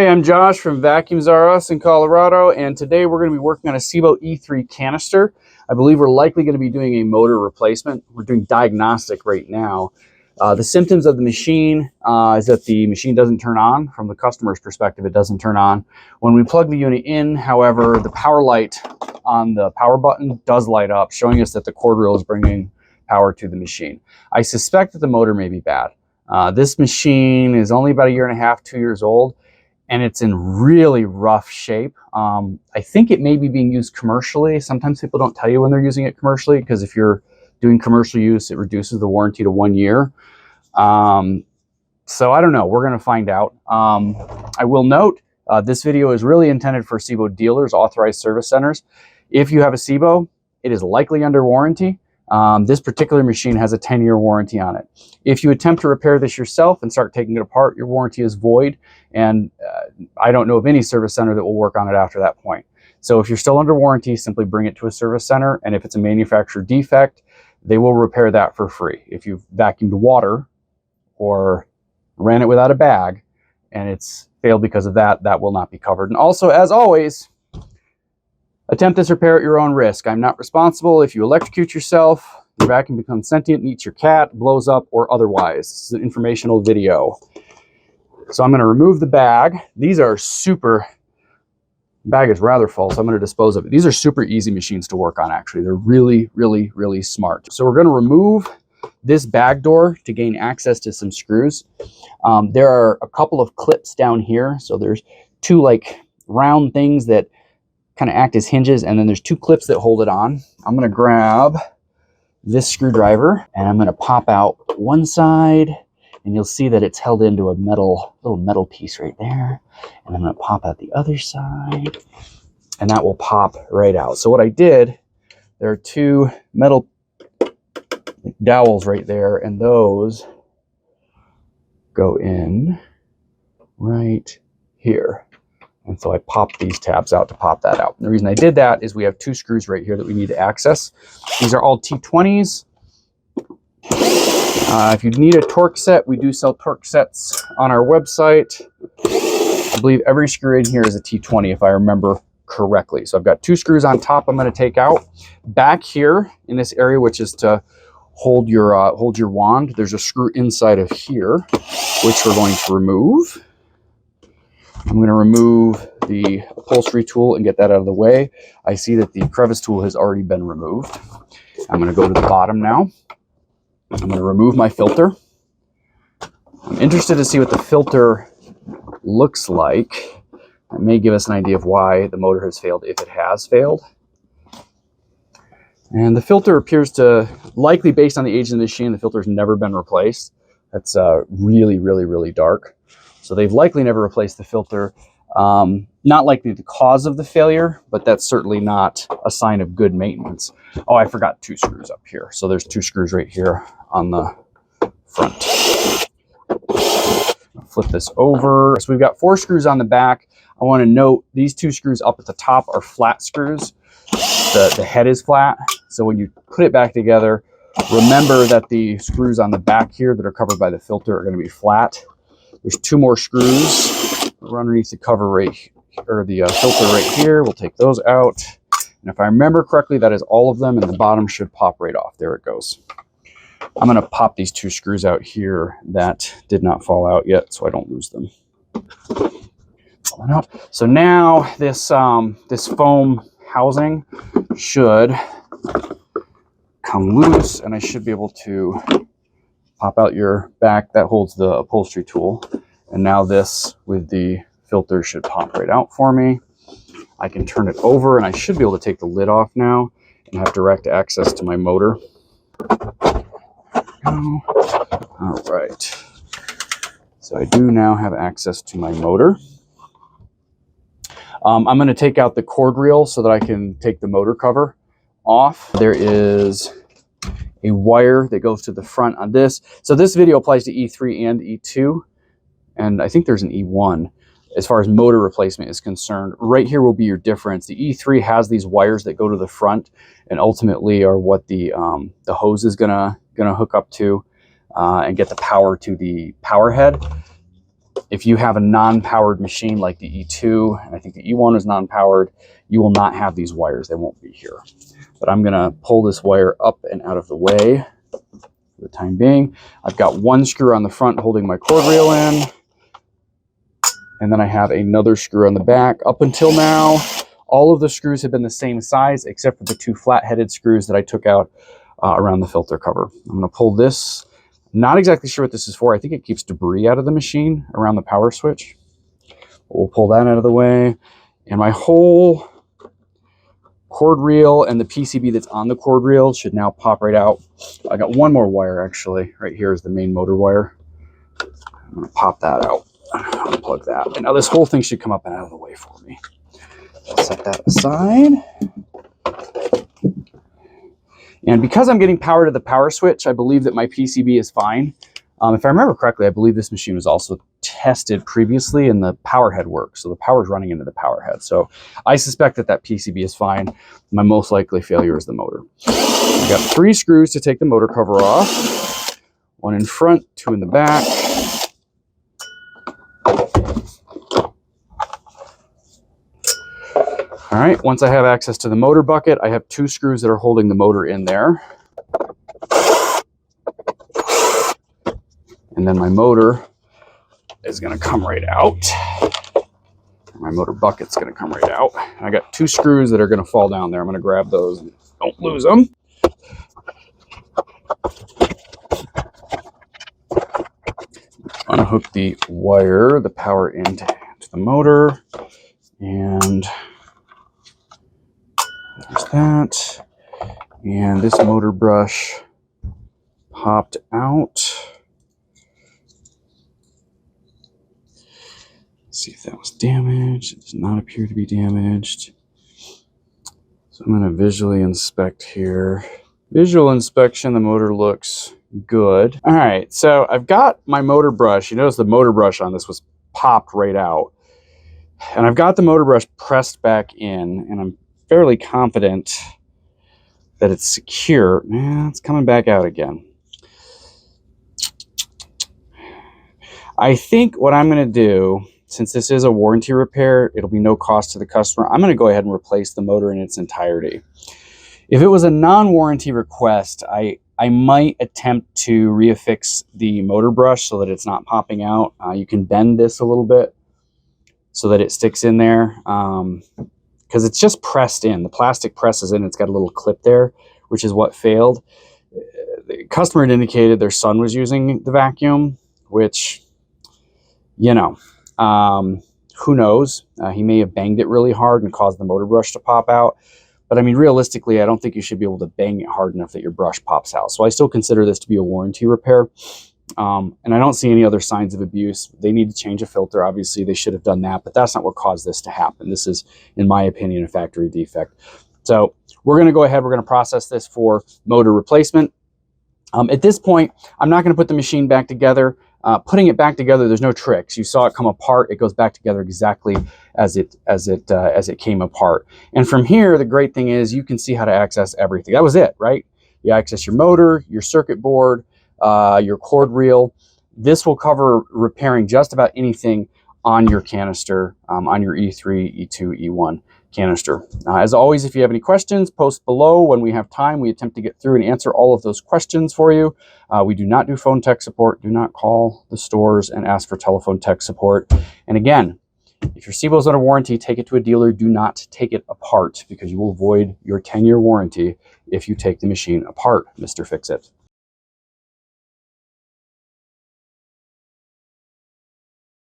Hey, I'm Josh from Vacuums R Us in Colorado, and today we're going to be working on a Sebo E3 canister. I believe we're likely going to be doing a motor replacement. We're doing diagnostic right now. The symptoms of the machine is that the machine doesn't turn on. From the customer's perspective, it doesn't turn on. When we plug the unit in, however, the power light on the power button does light up, showing us that the cord reel is bringing power to the machine. I suspect that the motor may be bad. This machine is only about 1.5 years, 2 years old. And it's in really rough shape. I think it may be being used commercially. Sometimes people don't tell you when they're using it commercially, because if you're doing commercial use, it reduces the warranty to 1 year. So I don't know, we're gonna find out. I will note, this video is really intended for Sebo dealers, authorized service centers. If you have a Sebo, it is likely under warranty. This particular machine has a 10-year warranty on it. If you attempt to repair this yourself and start taking it apart, your warranty is void, and I don't know of any service center that will work on it after that point. So if you're still under warranty, simply bring it to a service center, and if it's a manufacturer defect, they will repair that for free. If you've vacuumed water or ran it without a bag and it's failed because of that, that will not be covered. And also, as always, attempt this repair at your own risk. I'm not responsible if you electrocute yourself, your vacuum becomes sentient and eats your cat, blows up, or otherwise. This is an informational video. So I'm going to remove the bag. These are super, bag is rather full, so I'm going to dispose of it. These are super easy machines to work on, actually. They're really, really, really smart. So we're going to remove this bag door to gain access to some screws. There are a couple of clips down here. So there's two like round things that kind of act as hinges, and then there's two clips that hold it on. I'm going to grab this screwdriver and I'm going to pop out one side, and you'll see that it's held into a little metal piece right there. And I'm going to pop out the other side, and that will pop right out. So what I did, there are two metal dowels right there, and those go in right here. And so I popped these tabs out to pop that out. And the reason I did that is we have two screws right here that we need to access. These are all T20s. If you need a torque set, we do sell torque sets on our website. I believe every screw in here is a T20 if I remember correctly. So I've got two screws on top I'm going to take out. Back here in this area, which is to hold your wand, there's a screw inside of here, which we're going to remove. I'm going to remove the upholstery tool and get that out of the way. I see that the crevice tool has already been removed. I'm going to go to the bottom now. I'm going to remove my filter. I'm interested to see what the filter looks like. It may give us an idea of why the motor has failed, if it has failed. And the filter appears to, likely based on the age of the machine, the filter's never been replaced. That's really, really, really dark. So they've likely never replaced the filter. Not likely the cause of the failure, but that's certainly not a sign of good maintenance. Oh, I forgot two screws up here. So there's two screws right here on the front. I'll flip this over. So we've got 4 screws on the back. I want to note these 2 screws up at the top are flat screws. The head is flat. So when you put it back together, remember that the screws on the back here that are covered by the filter are going to be flat. There's 2 more screws that are underneath the cover right here, or the filter right here. We'll take those out. And if I remember correctly, that is all of them, and the bottom should pop right off. There it goes. I'm going to pop these 2 screws out here that did not fall out yet, so I don't lose them. So now this, this foam housing should come loose, and I should be able to pop out your back that holds the upholstery tool. And now this with the filter should pop right out for me. I can turn it over, and I should be able to take the lid off now and have direct access to my motor. All right. So I do now have access to my motor. I'm going to take out the cord reel so that I can take the motor cover off. There is a wire that goes to the front on this. So this video applies to E3 and E2, and I think there's an E1 as far as motor replacement is concerned. Right here will be your difference. The E3 has these wires that go to the front and ultimately are what the hose is gonna hook up to and get the power to the power head. If you have a non-powered machine like the E2, and I think the E1 is non-powered, you will not have these wires. They won't be here. But I'm going to pull this wire up and out of the way for the time being. I've got one screw on the front holding my cord reel in. And then I have another screw on the back. Up until now, all of the screws have been the same size except for the two flat-headed screws that I took out around the filter cover. I'm going to pull this. Not exactly sure what this is for. I think it keeps debris out of the machine around the power switch. We'll pull that out of the way. And my whole cord reel and the PCB that's on the cord reel should now pop right out. I got one more wire actually. Right here is the main motor wire. I'm going to pop that out. Unplug that. And now this whole thing should come up and out of the way for me. Set that aside. And because I'm getting power to the power switch, I believe that my PCB is fine. If I remember correctly, I believe this machine was also tested previously and the power head works. So the power is running into the power head. So I suspect that that PCB is fine. My most likely failure is the motor. I've got 3 screws to take the motor cover off. 1 in front, 2 in the back. All right, once I have access to the motor bucket, I have 2 screws that are holding the motor in there. And then my motor is gonna come right out. My motor bucket's gonna come right out. I got 2 screws that are gonna fall down there. I'm gonna grab those and don't lose them. Unhook the wire, the power into the motor, and there's that. And this motor brush popped out. Let's see if that was damaged. It does not appear to be damaged. So I'm going to visually inspect here. Visual inspection, the motor looks good. All right, so I've got my motor brush. You notice the motor brush on this was popped right out. And I've got the motor brush pressed back in, and I'm fairly confident that it's secure. Yeah, it's coming back out again. I think what I'm going to do, since this is a warranty repair, it'll be no cost to the customer. I'm going to go ahead and replace the motor in its entirety. If it was a non-warranty request, I might attempt to reaffix the motor brush so that it's not popping out. You can bend this a little bit so that it sticks in there. Because it's just pressed in. The plastic presses in. It's got a little clip there, which is what failed. The customer had indicated their son was using the vacuum, which, you know, who knows? He may have banged it really hard and caused the motor brush to pop out. But I mean, realistically, I don't think you should be able to bang it hard enough that your brush pops out. So I still consider this to be a warranty repair. And I don't see any other signs of abuse. They need to change a filter. Obviously, they should have done that, but that's not what caused this to happen. This is, in my opinion, a factory defect. So we're going to go ahead. We're going to process this for motor replacement. At this point, I'm not going to put the machine back together. Putting it back together, there's no tricks. You saw it come apart. It goes back together exactly as it came apart. And from here, the great thing is you can see how to access everything. That was it, right? You access your motor, your circuit board, your cord reel. This will cover repairing just about anything on your canister, on your E3, E2, E1 canister. As always, if you have any questions, post below. When we have time, we attempt to get through and answer all of those questions for you. We do not do phone tech support. Do not call the stores and ask for telephone tech support. And again, if your Sebo is under warranty, take it to a dealer. Do not take it apart because you will void your 10-year warranty if you take the machine apart, Mr. Fix-It.